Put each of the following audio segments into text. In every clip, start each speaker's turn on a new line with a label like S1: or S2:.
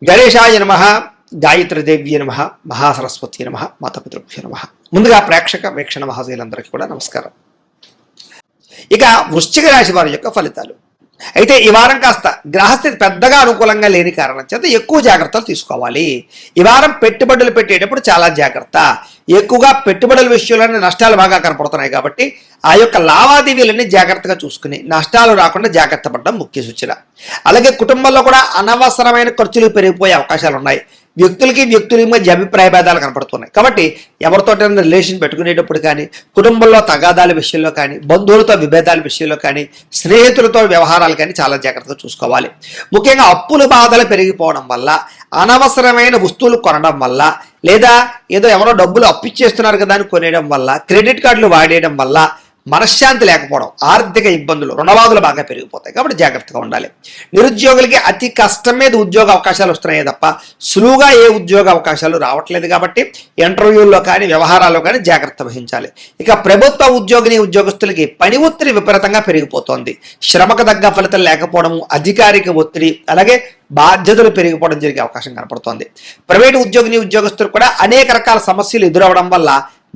S1: గణేశాయ నమః, గాయత్రీదేవ్య నమః, మహాసరస్వతి నమః, మాతాపితృభ్యో నమః. ముందుగా ప్రేక్షక వీక్షణ మహాశయులందరికీ కూడా నమస్కారం. ఇక వృశ్చిక రాశి వారి యొక్క ఫలితాలు. అయితే ఈ వారం కాస్త గ్రహస్థితి పెద్దగా అనుకూలంగా లేని కారణం చేత ఎక్కువ జాగ్రత్తలు తీసుకోవాలి. ఈ వారం పెట్టుబడులు పెట్టేటప్పుడు చాలా జాగ్రత్త. ఎక్కువగా పెట్టుబడుల విషయంలోనే నష్టాలు బాగా కనపడుతున్నాయి కాబట్టి ఆ యొక్క లావాదేవీలన్నీ జాగ్రత్తగా చూసుకుని నష్టాలు రాకుండా జాగ్రత్త పడడం ముఖ్య సూచన. అలాగే కుటుంబంలో కూడా అనవసరమైన ఖర్చులు పెరిగిపోయే అవకాశాలు ఉన్నాయి. వ్యక్తుల మధ్య అభిప్రాయ భేదాలు కనపడుతున్నాయి కాబట్టి ఎవరితోటైనా రిలేషన్ పెట్టుకునేటప్పుడు కానీ, కుటుంబంలో తగాదాల విషయంలో కానీ, బంధువులతో విభేదాల విషయంలో కానీ, స్నేహితులతో వ్యవహారాలు కానీ చాలా జాగ్రత్తగా చూసుకోవాలి. ముఖ్యంగా అప్పుల బాధలు పెరిగిపోవడం వల్ల, అనవసరమైన వస్తువులు కొనడం వల్ల, లేదా ఏదో ఎవరో డబ్బులు అప్పిచ్చేస్తున్నారు కదా అని కొనేయడం వల్ల, క్రెడిట్ కార్డులు వాడేయడం వల్ల మనశ్శాంతి లేకపోవడం, ఆర్థిక ఇబ్బందులు, రుణబాధలు బాగా పెరిగిపోతాయి కాబట్టి జాగ్రత్తగా ఉండాలి. నిరుద్యోగులకి అతి కష్టం మీద ఉద్యోగ అవకాశాలు వస్తున్నాయి తప్ప సులువుగా ఏ ఉద్యోగ అవకాశాలు రావట్లేదు కాబట్టి ఇంటర్వ్యూల్లో కానీ వ్యవహారాల్లో కానీ జాగ్రత్త వహించాలి. ఇక ప్రభుత్వ ఉద్యోగస్తులకి పని ఒత్తిడి విపరీతంగా పెరిగిపోతోంది. శ్రమకు తగ్గ ఫలితం లేకపోవడం, అధికారిక ఒత్తిడి, అలాగే బాధ్యతలు పెరిగిపోవడం జరిగే అవకాశం కనపడుతోంది. ప్రైవేటు ఉద్యోగస్తులు కూడా అనేక రకాల సమస్యలు ఎదురవడం వల్ల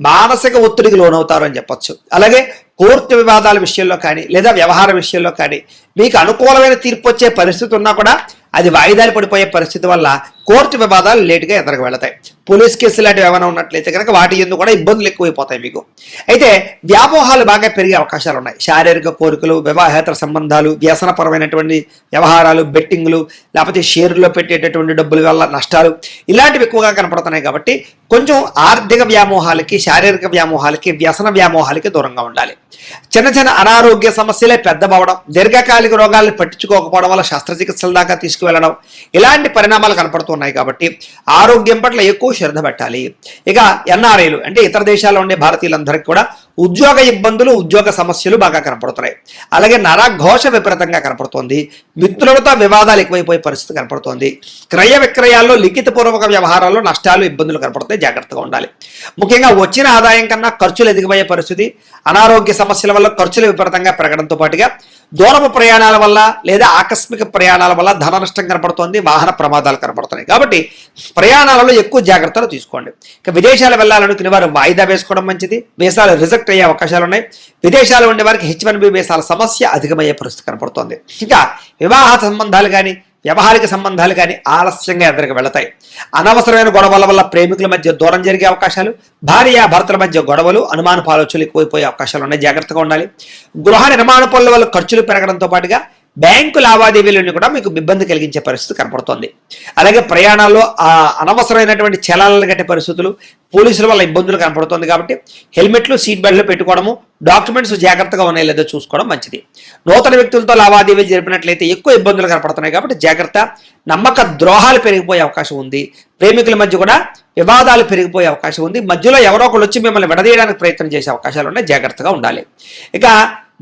S1: మానసిక ఒత్తిడికి లోనవుతారు అని చెప్పొచ్చు. అలాగే కోర్టు వివాదాల విషయంలో కానీ, లేదా వ్యవహార విషయంలో కానీ మీకు అనుకూలమైన తీర్పు వచ్చే పరిస్థితి ఉన్నా కూడా అది వాయిదాలు పడిపోయే పరిస్థితి వల్ల కోర్టు వివాదాలు లేటుగా ఎదురుకు వెళతాయి. పోలీస్ కేసులు లాంటివి ఏమైనా ఉన్నట్లయితే కనుక వాటి ఎందుకు కూడా ఇబ్బందులు ఎక్కువైపోతాయి మీకు. అయితే వ్యామోహాలు బాగా పెరిగే అవకాశాలు ఉన్నాయి. శారీరక కోరికలు, వివాహేతర సంబంధాలు, వ్యసనపరమైనటువంటి వ్యవహారాలు, బెట్టింగ్లు, లేకపోతే షేర్లో పెట్టేటటువంటి డబ్బుల వల్ల నష్టాలు, ఇలాంటివి ఎక్కువగా కనపడుతున్నాయి కాబట్టి కొంచెం ఆర్థిక వ్యామోహాలకి, శారీరక వ్యామోహాలకి, వ్యసన వ్యామోహాలకి దూరంగా ఉండాలి. చిన్న అనారోగ్య సమస్యలే పెద్దవడం, దీర్ఘకాలిక రోగాలను పట్టించుకోకపోవడం వల్ల శస్త్రచికిత్సల దాకా తీసుకువెళ్ళడం, ఇలాంటి పరిణామాలు కనపడుతున్నాయి కాబట్టి ఆరోగ్యం పట్ల ఎక్కువ శ్రద్ధ పెట్టాలి. ఇక ఎన్ఆర్ఐలు అంటే ఇతర దేశాల్లో ఉండే భారతీయులందరికీ కూడా ఉద్యోగ ఇబ్బందులు, ఉద్యోగ సమస్యలు బాగా కనపడుతున్నాయి. అలాగే నరఘోష విపరీతంగా కనపడుతోంది. మిత్రులతో వివాదాలు ఎక్కువైపోయే పరిస్థితి కనపడుతోంది. క్రయ విక్రయాల్లో, లిఖితపూర్వక వ్యవహారాల్లో నష్టాలు, ఇబ్బందులు కనపడుతాయి. జాగ్రత్తగా ఉండాలి. ముఖ్యంగా వచ్చిన ఆదాయం కన్నా ఖర్చులు ఎదిగిపోయే పరిస్థితి, అనారోగ్య సమస్యల వల్ల ఖర్చులు విపరీతంగా పెరగడంతో పాటుగా దూరపు ప్రయాణాల వల్ల లేదా ఆకస్మిక ప్రయాణాల వల్ల ధన నష్టం కనపడుతోంది. వాహన ప్రమాదాలు కనపడుతున్నాయి కాబట్టి ప్రయాణాలలో ఎక్కువ జాగ్రత్తలు తీసుకోండి. ఇక విదేశాలు వెళ్ళాలనుకునే వారు వాయిదా వేసుకోవడం మంచిది. వీసాలు రిజెక్ట్ అయ్యే అవకాశాలు ఉన్నాయి. విదేశాలు ఉండే వారికి H1B వీసాల సమస్య అధికమయ్యే పరిస్థితి కనపడుతోంది. ఇంకా వివాహ సంబంధాలు కానీ, వ్యవహారిక సంబంధాలు కానీ ఆలస్యంగా ఎదురుకు వెళతాయి. అనవసరమైన గొడవల వల్ల ప్రేమికుల మధ్య దూరం జరిగే అవకాశాలు, భార్యాభర్తల మధ్య గొడవలు, అనుమానపు ఆలోచనలు ఎక్కువైపోయే అవకాశాలు ఉన్నాయి. జాగ్రత్తగా ఉండాలి. గృహ నిర్మాణ పనుల వల్ల ఖర్చులు పెరగడంతో పాటుగా బ్యాంకు లావాదేవీలను కూడా మీకు ఇబ్బంది కలిగించే పరిస్థితి కనపడుతోంది. అలాగే ప్రయాణాల్లో అనవసరమైనటువంటి చలాలను కట్టే పరిస్థితులు, పోలీసుల వల్ల ఇబ్బందులు కనపడుతుంది కాబట్టి హెల్మెట్లు, సీట్ బెల్ట్లు పెట్టుకోవడము, డాక్యుమెంట్స్ జాగ్రత్తగా ఉన్నాయో లేదో చూసుకోవడం మంచిది. నూతన వ్యక్తులతో లావాదేవీలు జరిపినట్లయితే ఎక్కువ ఇబ్బందులు కనపడుతున్నాయి కాబట్టి జాగ్రత్త. నమ్మక ద్రోహాలు పెరిగిపోయే అవకాశం ఉంది. ప్రేమికుల మధ్య కూడా వివాదాలు పెరిగిపోయే అవకాశం ఉంది. మధ్యలో ఎవరో ఒకళ్ళు వచ్చి మిమ్మల్ని విడదీయడానికి ప్రయత్నం చేసే అవకాశాలు ఉన్నాయి. జాగ్రత్తగా ఉండాలి. ఇక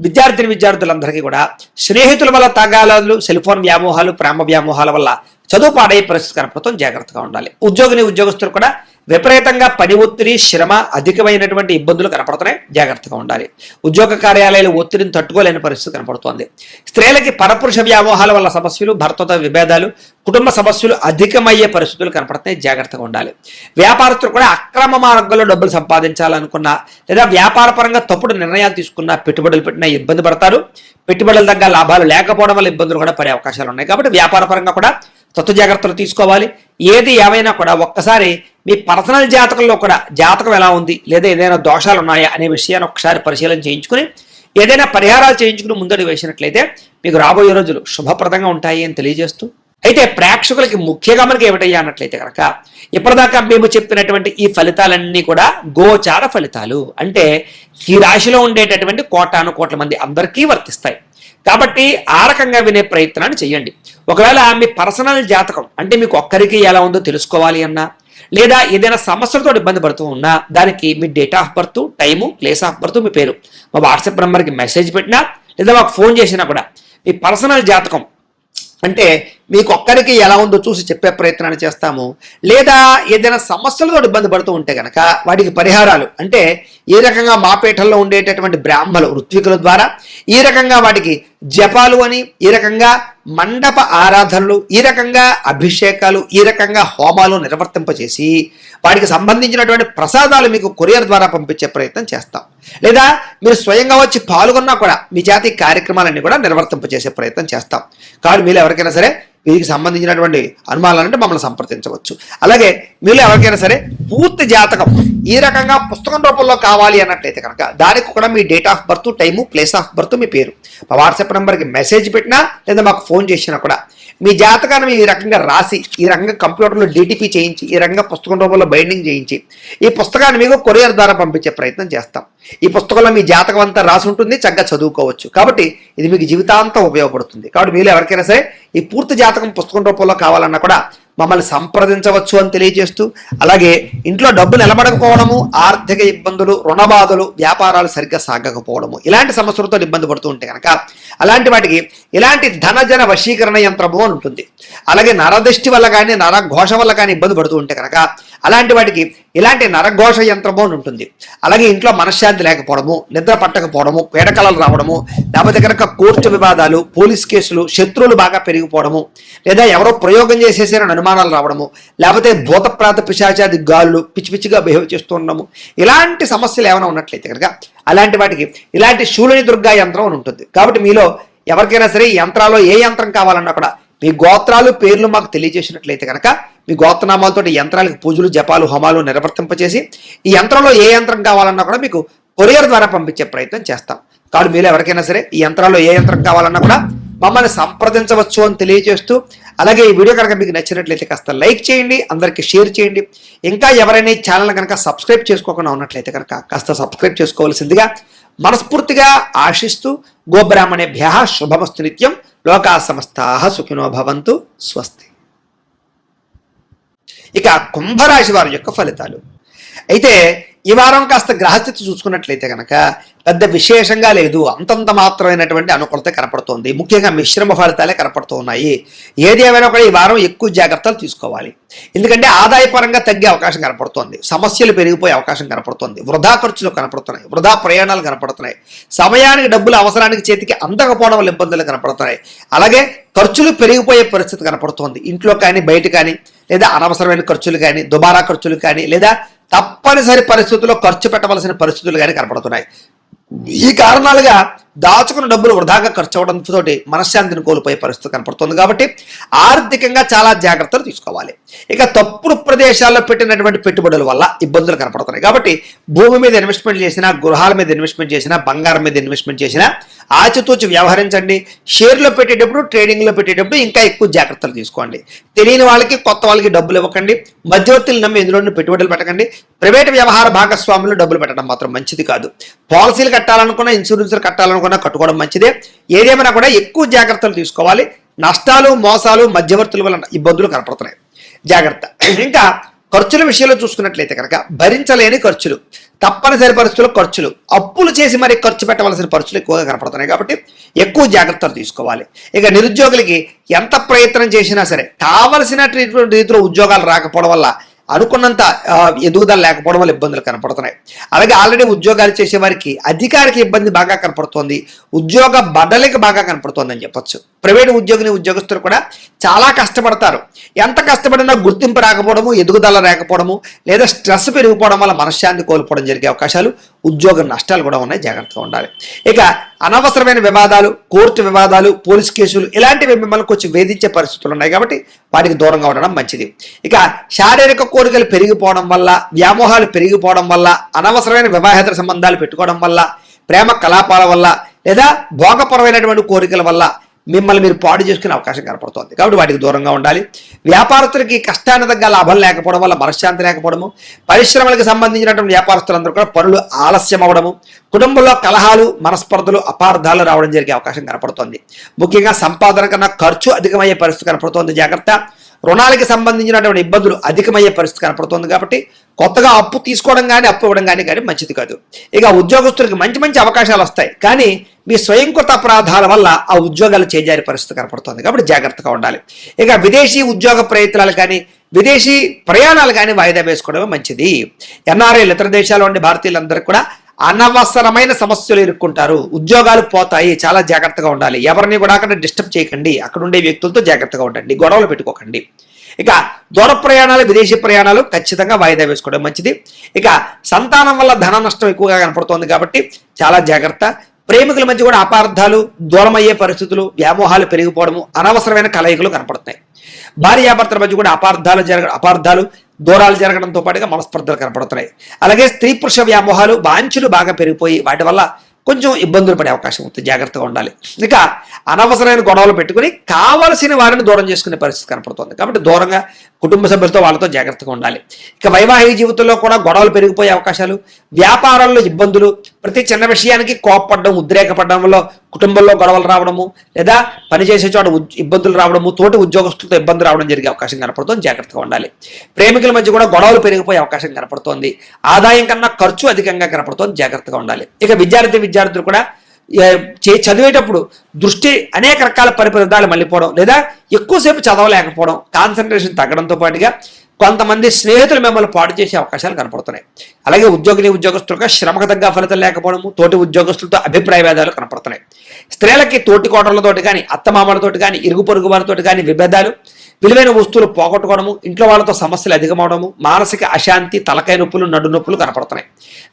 S1: విద్యార్థులందరికీ కూడా స్నేహితుల వల్ల తగాదాలు, సెల్ ఫోన్ వ్యామోహాలు, ప్రేమ వ్యామోహాల వల్ల చదువు పాడయ్యే పరిస్థితి కనపడతాం. జాగ్రత్తగా ఉండాలి. ఉద్యోగస్తులు కూడా విపరీతంగా పని ఒత్తిడి, శ్రమ, అధికమైనటువంటి ఇబ్బందులు కనపడుతున్నాయి. జాగ్రత్తగా ఉండాలి. ఉద్యోగ కార్యాలయాలు ఒత్తిడిని తట్టుకోలేని పరిస్థితి కనపడుతోంది. స్త్రీలకి పరపురుష వ్యామోహాల వల్ల సమస్యలు, భర్తతో విభేదాలు, కుటుంబ సమస్యలు అధికమయ్యే పరిస్థితులు కనపడుతున్నాయి. జాగ్రత్తగా ఉండాలి. వ్యాపారస్తులు కూడా అక్రమ మార్గంలో డబ్బులు సంపాదించాలనుకున్నా, లేదా వ్యాపార పరంగా తప్పుడు నిర్ణయాలు తీసుకున్నా, పెట్టుబడులు పెట్టినా ఇబ్బంది పడతారు. పెట్టుబడుల తగ్గ లాభాలు లేకపోవడం వల్ల ఇబ్బందులు కూడా పడే అవకాశాలు ఉన్నాయి. కాబట్టి వ్యాపార పరంగా కూడా తత్వ జాగ్రత్తలు తీసుకోవాలి. ఏది ఏమైనా కూడా ఒక్కసారి మీ పర్సనల్ జాతకంలో కూడా జాతకం ఎలా ఉంది, లేదా ఏదైనా దోషాలు ఉన్నాయా అనే విషయాన్ని ఒకసారి పరిశీలన చేయించుకుని ఏదైనా పరిహారాలు చేయించుకుని ముందడుగు వేసినట్లయితే మీకు రాబోయే రోజులు శుభప్రదంగా ఉంటాయి అని తెలియజేస్తూ, అయితే ప్రేక్షకులకి ముఖ్యంగా మనకి ఏమిటయ్యా అన్నట్లయితే కనుక ఇప్పటిదాకా మేము చెప్పినటువంటి ఈ ఫలితాలన్నీ కూడా గోచార ఫలితాలు. అంటే ఈ రాశిలో ఉండేటటువంటి కోటాను మంది అందరికీ వర్తిస్తాయి కాబట్టి ఆ రకంగా వినే ప్రయత్నాన్ని చేయండి. ఒకవేళ మీ పర్సనల్ జాతకం అంటే మీకు ఒక్కరికి ఎలా ఉందో తెలుసుకోవాలి అన్నా, లేదా ఏదైనా సమస్యలతో ఇబ్బంది పడుతూ ఉన్నా దానికి మీ date of birth, time, place of birth, మీ పేరు మా వాట్సాప్ నెంబర్కి మెసేజ్ పెట్టినా లేదా మాకు ఫోన్ చేసినా కూడా మీ పర్సనల్ జాతకం అంటే మీకు ఒక్కరికి ఎలా ఉందో చూసి చెప్పే ప్రయత్నాన్ని చేస్తాము. లేదా ఏదైనా సమస్యలతో ఇబ్బంది పడుతూ ఉంటే కనుక వాటికి పరిహారాలు అంటే ఈ రకంగా మా పీఠంలో ఉండేటటువంటి బ్రాహ్మలు ఋత్వికుల ద్వారా ఈ రకంగా వాటికి జపాలు అని, ఈ రకంగా మండప ఆరాధనలు, ఈ రకంగా అభిషేకాలు, ఈ రకంగా హోమాలు నిర్వర్తింపచేసి వాటికి సంబంధించినటువంటి ప్రసాదాలు మీకు కొరియర్ ద్వారా పంపించే ప్రయత్నం చేస్తాం. లేదా మీరు స్వయంగా వచ్చి పాల్గొన్నా కూడా మీ చేత ఈ కార్యక్రమాలన్నీ కూడా నిర్వర్తింపచేసే ప్రయత్నం చేస్తాం. కాబట్టి మీరు ఎవరికైనా సరే వీరికి సంబంధించినటువంటి అనుమానాలంటే మమ్మల్ని సంప్రదించవచ్చు. అలాగే మీరు ఎవరికైనా సరే పూర్తి జాతకం ఈ రకంగా పుస్తకం రూపంలో కావాలి అన్నట్లయితే కనుక దానికి కూడా మీ date of birth, time, place of birth, మీ పేరు మా వాట్సాప్ నెంబర్కి మెసేజ్ పెట్టినా లేదా మాకు ఫోన్ చేసినా కూడా మీ జాతకాన్ని ఈ రకంగా రాసి ఈ రకంగా కంప్యూటర్లో డిటిపి చేయించి ఈ రకంగా పుస్తకం రూపంలో బైండింగ్ చేయించి ఈ పుస్తకాన్ని మీకు కొరియర్ ద్వారా పంపించే ప్రయత్నం చేస్తాం. ఈ పుస్తకంలో మీ జాతకం అంతా రాసి ఉంటుంది, చక్కగా చదువుకోవచ్చు. కాబట్టి ఇది మీకు జీవితాంతం ఉపయోగపడుతుంది. కాబట్టి మీరు ఎవరికైనా సరే ఈ పూర్తి జాతకం పుస్తకం రూపంలో కావాలన్నా కూడా మమ్మల్ని సంప్రదించవచ్చు అని తెలియజేస్తూ, అలాగే ఇంట్లో డబ్బు నిలబడకపోవడము, ఆర్థిక ఇబ్బందులు, రుణబాధలు, వ్యాపారాలు సరిగ్గా సాగకపోవడము ఇలాంటి సమస్యలతో ఇబ్బంది పడుతూ ఉంటే కనుక అలాంటి వాటికి ఇలాంటి ధనజన వశీకరణ యంత్రము అని ఉంటుంది. అలాగే నరదృష్టి వల్ల కానీ నరఘోష వల్ల కానీ ఇబ్బంది పడుతూ ఉంటే కనుక అలాంటి వాటికి ఇలాంటి నరఘోష యంత్రము అని ఉంటుంది. అలాగే ఇంట్లో మనశ్శాంతి లేకపోవడము, నిద్ర పట్టకపోవడము, పీడకలలు రావడము, లేకపోతే కనుక కోర్టు వివాదాలు, పోలీస్ కేసులు, శత్రువులు బాగా పెరిగిపోవడము, లేదా ఎవరో ప్రయోగం చేసేసారని అనుమానాలు రావడము, లేకపోతే భూతప్రాత పిశాచాది గాళ్ళు పిచ్చి పిచ్చిగా బిహేవ్ చేస్తూ ఉండడము ఇలాంటి సమస్యలు ఏమైనా ఉన్నట్లయితే కనుక అలాంటి వాటికి ఇలాంటి శూలిని దుర్గా యంత్రం అని ఉంటుంది. కాబట్టి మీలో ఎవరికైనా సరే ఈ యంత్రాల్లో ఏ యంత్రం కావాలన్నా కూడా మీ గోత్రాలు, పేర్లు మాకు తెలియజేసినట్లయితే కనుక మీ గోత్రనామాలతో యంత్రాలకు పూజలు, జపాలు, హోమాలు నిర్వర్తింపచేసి ఈ యంత్రంలో ఏ యంత్రం కావాలన్నా కూడా మీకు కొరియర్ ద్వారా పంపించే ప్రయత్నం చేస్తాం. కాబట్టి మీరు ఎవరికైనా సరే ఈ యంత్రాల్లో ఏ యంత్రం కావాలన్నా కూడా మమ్మల్ని సంప్రదించవచ్చు అని తెలియజేస్తూ, అలాగే ఈ వీడియో కనుక మీకు నచ్చినట్లయితే కాస్త లైక్ చేయండి, అందరికీ షేర్ చేయండి. ఇంకా ఎవరైనా ఈ ఛానల్ కనుక సబ్స్క్రైబ్ చేసుకోకుండా ఉన్నట్లయితే కనుక కాస్త సబ్స్క్రైబ్ చేసుకోవాల్సిందిగా మనస్ఫూర్తిగా ఆశిస్తూ, గోబ్రాహ్మణేభ్యః శుభమస్తు నిత్యం, లోకా సమస్తాః సుఖినో భవంతు, స్వస్తి. ఇక కుంభరాశి వారి యొక్క ఫలితాలు. అయితే ఈ వారం కాస్త గ్రహస్థితి చూసుకున్నట్లయితే కనుక పెద్ద విశేషంగా లేదు, అంతంత మాత్రమైనటువంటి అనుకూలత కనపడుతోంది. ముఖ్యంగా మిశ్రమ ఫలితాలే కనపడుతూ ఉన్నాయి. ఏది ఏమైనా కూడా ఈ వారం ఎక్కువ జాగ్రత్తలు తీసుకోవాలి. ఎందుకంటే ఆదాయపరంగా తగ్గే అవకాశం కనపడుతోంది, సమస్యలు పెరిగిపోయే అవకాశం కనపడుతోంది, వృధా ఖర్చులు కనపడుతున్నాయి, వృధా ప్రయాణాలు కనపడుతున్నాయి, సమయానికి డబ్బులు అవసరానికి చేతికి అందకపోవడం వల్ల ఇబ్బందులు కనపడుతున్నాయి. అలాగే ఖర్చులు పెరిగిపోయే పరిస్థితి కనపడుతోంది. ఇంట్లో కానీ బయట కానీ, లేదా అనవసరమైన ఖర్చులు కానీ, దుబారా ఖర్చులు కానీ, లేదా తప్పనిసరి పరిస్థితుల్లో ఖర్చు పెట్టవలసిన పరిస్థితులు కానీ కనపడుతున్నాయి. ఈ కారణాలుగా దాచుకున్న డబ్బులు వృధాగా ఖర్చు అవడంతో మనశ్శాంతిని కోల్పోయే పరిస్థితి కనపడుతుంది. కాబట్టి ఆర్థికంగా చాలా జాగ్రత్తలు తీసుకోవాలి. ఇక తప్పుడు ప్రదేశాల్లో పెట్టినటువంటి పెట్టుబడుల వల్ల ఇబ్బందులు కనపడుతున్నాయి. కాబట్టి భూమి మీద ఇన్వెస్ట్మెంట్ చేసినా, గృహాల మీద ఇన్వెస్ట్మెంట్ చేసినా, బంగారం మీద ఇన్వెస్ట్మెంట్ చేసినా ఆచితూచి వ్యవహరించండి. షేర్లో పెట్టేటప్పుడు, ట్రేడింగ్లో పెట్టేటప్పుడు ఇంకా ఎక్కువ జాగ్రత్తలు తీసుకోండి. తెలియని వాళ్ళకి, కొత్త వాళ్ళకి డబ్బులు ఇవ్వకండి. మధ్యవర్తులు నమ్మి ఇందులో పెట్టుబడులు పెట్టకండి. ప్రైవేట్ వ్యవహార భాగస్వాములు డబ్బులు పెట్టడం మాత్రం మంచిది కాదు. పాలసీలు కట్టాలనుకున్నా, ఇన్సూరెన్స్లు కట్టాలనుకున్నా కట్టుకోవడం మంచిదే. ఏదేమైనా కూడా ఎక్కువ జాగ్రత్తలు తీసుకోవాలి. నష్టాలు, మోసాలు, మధ్యవర్తుల వల్ల ఇబ్బందులు కనపడుతున్నాయి, జాగ్రత్త. ఇంకా ఖర్చుల విషయంలో చూసుకున్నట్లయితే కనుక భరించలేని ఖర్చులు, తప్పనిసరి పరిస్థితుల్లో ఖర్చులు, అప్పులు చేసి మరి ఖర్చు పెట్టవలసిన పరిస్థితులు ఎక్కువగా కనపడుతున్నాయి. కాబట్టి ఎక్కువ జాగ్రత్తలు తీసుకోవాలి. ఇక నిరుద్యోగులకి ఎంత ప్రయత్నం చేసినా సరే కావలసిన రీతిలో ఉద్యోగాలు రాకపోవడం వల్ల, అనుకున్నంత ఎదుగుదల లేకపోవడం వల్ల ఇబ్బందులు కనపడుతున్నాయి. అలాగే ఆల్రెడీ ఉద్యోగాలు చేసే వారికి అధికారికి ఇబ్బంది బాగా కనపడుతోంది, ఉద్యోగ బడలిక బాగా కనపడుతోంది అని చెప్పొచ్చు. ప్రైవేట్ ఉద్యోగస్తులు కూడా చాలా కష్టపడతారు. ఎంత కష్టపడినా గుర్తింపు రాకపోవడము, ఎదుగుదల రాకపోవడము, లేదా స్ట్రెస్ పెరిగిపోవడం వల్ల మనశ్శాంతి కోల్పోవడం జరిగే అవకాశాలు, ఉద్యోగ నష్టాలు కూడా ఉన్నాయి, జాగ్రత్తగా ఉండాలి. ఇక అనవసరమైన వివాదాలు, కోర్టు వివాదాలు, పోలీస్ కేసులు ఇలాంటివి మిమ్మల్ని కొంచెం వేధించే పరిస్థితులు ఉన్నాయి. కాబట్టి వాటికి దూరంగా ఉండడం మంచిది. ఇక శారీరక కోరికలు పెరిగిపోవడం వల్ల, వ్యామోహాలు పెరిగిపోవడం వల్ల, అనవసరమైన వివాహేతర సంబంధాలు పెట్టుకోవడం వల్ల, ప్రేమ కలాపాల వల్ల, లేదా భోగపరమైనటువంటి కోరికల వల్ల మిమ్మల్ని మీరు పాడు చేసుకునే అవకాశం కనపడుతోంది. కాబట్టి వాటికి దూరంగా ఉండాలి. వ్యాపారస్తులకి కష్టాన్ని తగ్గ లాభం లేకపోవడం వల్ల మనశ్శాంతి లేకపోవడము, పరిశ్రమలకు సంబంధించినటువంటి వ్యాపారస్తులందరూ కూడా పనులు ఆలస్యం అవ్వడము, కుటుంబంలో కలహాలు, మనస్పర్ధలు, అపార్థాలు రావడం జరిగే అవకాశం కనపడుతోంది. ముఖ్యంగా సంపాదన కన్నా ఖర్చు అధికమయ్యే పరిస్థితి కనపడుతోంది, జాగ్రత్త. రుణాలకి సంబంధించినటువంటి ఇబ్బందులు అధికమయ్యే పరిస్థితి కనపడుతుంది కాబట్టి కొత్తగా అప్పు తీసుకోవడం కానీ అప్పు ఇవ్వడం కానీ మంచిది కాదు. ఇక ఉద్యోగస్తులకు మంచి మంచి అవకాశాలు వస్తాయి, కానీ మీ స్వయంకృత అపరాధాల వల్ల ఆ ఉద్యోగాలు చేజారే పరిస్థితి కనపడుతుంది కాబట్టి జాగ్రత్తగా ఉండాలి. ఇక విదేశీ ఉద్యోగ ప్రయత్నాలు కానీ విదేశీ ప్రయాణాలు కానీ వాయిదా వేసుకోవడమే మంచిది. ఎన్ఆర్ఐలు ఇతర దేశాల్లో ఉండే భారతీయులందరికీ కూడా అనవసరమైన సమస్యలు ఇరుక్కుంటారు, ఉద్యోగాలు పోతాయి, చాలా జాగ్రత్తగా ఉండాలి. ఎవరిని కూడా అక్కడ డిస్టర్బ్ చేయకండి, అక్కడ ఉండే వ్యక్తులతో జాగ్రత్తగా ఉండండి, గొడవలు పెట్టుకోకండి. ఇక దూర ప్రయాణాలు విదేశీ ప్రయాణాలు ఖచ్చితంగా వాయిదా వేసుకోవడం మంచిది. ఇక సంతానం వల్ల ధన నష్టం ఎక్కువగా కనపడుతోంది కాబట్టి చాలా జాగ్రత్త. ప్రేమికుల మధ్య కూడా అపార్థాలు, దూరమయ్యే పరిస్థితులు, వ్యామోహాలు పెరిగిపోవడము, అనవసరమైన కలయికలు కనపడుతున్నాయి. భార్యాభర్తల మధ్య కూడా అపార్థాలు దూరాలు జరగడంతో పాటుగా మనస్పర్ధలు కనపడుతున్నాయి. అలాగే స్త్రీ పురుష వ్యామోహాలు వాంఛలు బాగా పెరిగిపోయి వాటి వల్ల కొంచెం ఇబ్బందులు పడే అవకాశం ఉంటుంది, జాగ్రత్తగా ఉండాలి. ఇక అనవసరమైన గొడవలు పెట్టుకుని కావలసిన వారిని దూరం చేసుకునే పరిస్థితి కనపడుతుంది కాబట్టి దూరంగా కుటుంబ సభ్యులతో వాళ్ళతో జాగ్రత్తగా ఉండాలి. ఇక వైవాహిక జీవితంలో కూడా గొడవలు పెరిగిపోయే అవకాశాలు, వ్యాపారాల్లో ఇబ్బందులు, ప్రతి చిన్న విషయానికి కోపపడడం, ఉద్రేకపడడం వల్ల కుటుంబంలో గొడవలు రావడము, లేదా పనిచేసే చోట ఇబ్బందులు రావడము, తోటి ఉద్యోగస్తులతో ఇబ్బందులు రావడం జరిగే అవకాశం కనపడుతుంది, జాగ్రత్తగా ఉండాలి. ప్రేమికుల మధ్య కూడా గొడవలు పెరిగిపోయే అవకాశం కనపడుతోంది, ఆదాయం కన్నా ఖర్చు అధికంగా కనపడుతోంది, జాగ్రత్తగా ఉండాలి. ఇక విద్యార్థులు కూడా చదివేటప్పుడు దృష్టి అనేక రకాల పరిపరిధాలు మళ్ళీపోవడం, లేదా ఎక్కువసేపు చదవలేకపోవడం, కాన్సన్ట్రేషన్ తగ్గడంతో పాటుగా కొంతమంది స్నేహితులు మిమ్మల్ని పాడు చేసే అవకాశాలు కనపడుతున్నాయి. అలాగే ఉద్యోగస్తులుగా శ్రమకు తగ్గ ఫలితం లేకపోవడము, తోటి ఉద్యోగస్తులతో అభిప్రాయ భేదాలు కనపడుతున్నాయి. స్త్రీలకి తోటి కోటలతోటి కానీ అత్తమామలతోటి కానీ ఇరుగు పొరుగు వారితోటి కానీ విభేదాలు, విలువైన వస్తువులు పోగొట్టుకోవడము, ఇంట్లో వాళ్ళతో సమస్యలు అధికమవడము, మానసిక అశాంతి, తలకాయ నొప్పులు, నడు నొప్పులు కనపడుతున్నాయి.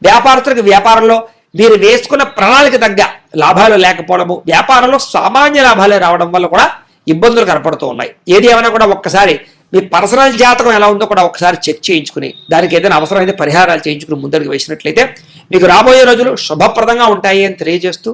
S1: వ్యాపారస్తులకు వ్యాపారంలో మీరు వేసుకున్న ప్రణాళిక తగ్గ లాభాలు లేకపోవడము, వ్యాపారంలో సామాన్య లాభాలే రావడం వల్ల కూడా ఇబ్బందులు కనపడుతూ ఉన్నాయి. ఏది ఏమైనా కూడా ఒక్కసారి మీ పర్సనల్ జాతకం ఎలా ఉందో కూడా ఒకసారి చెక్ చేయించుకుని దానికి ఏదైనా అవసరమైతే పరిహారాలు చేయించుకుని ముందరికి వేసినట్లయితే మీకు రాబోయే రోజులు శుభప్రదంగా ఉంటాయి అని తెలియజేస్తూ